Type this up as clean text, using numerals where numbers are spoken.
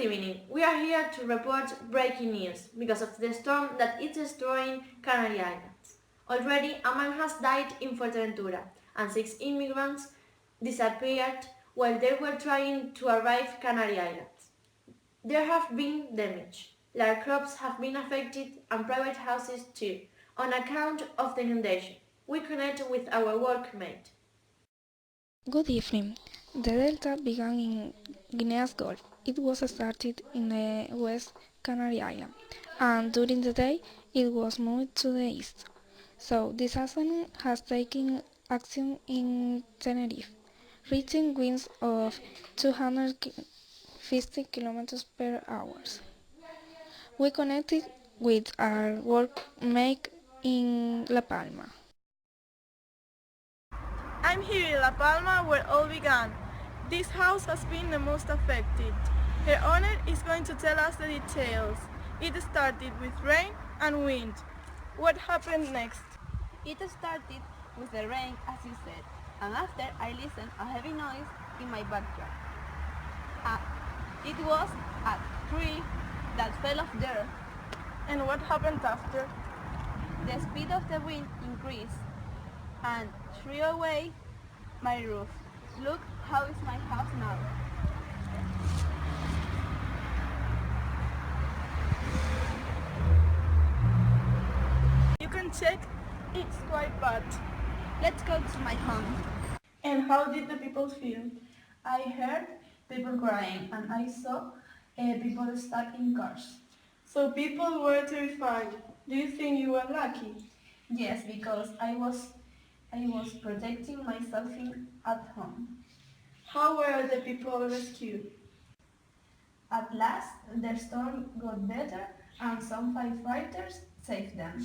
evening. We are here to report breaking news because of the storm that is destroying Canary Islands. Already a man has died in Fuerteventura and 6 immigrants disappeared while they were trying to arrive Canary Islands. There have been damage. Large crops have been affected and private houses too, on account of the inundation. We connect with our workmate. Good evening. The delta began in Guinea's Gulf. It was started in the West Canary Island, and during the day it was moved to the east. So this afternoon has taken action in Tenerife, reaching winds of 250 km per hour. We connected with our workmate in La Palma. I'm here in La Palma where all began. This house has been the most affected. Her owner is going to tell us the details. It started with rain and wind. What happened next? It started with the rain, as you said, and after I listened a heavy noise in my backyard. It was a tree that fell off there. And what happened after? The speed of the wind increased and threw away my roof. Look how is my house now. You can check, it's quite bad. Let's go to my home. And how did the people feel? I heard people crying and I saw people stuck in cars. So people were terrified. Do you think you were lucky? Yes, because I was protecting myself at home. How were the people rescued? At last, the storm got better and some firefighters saved them.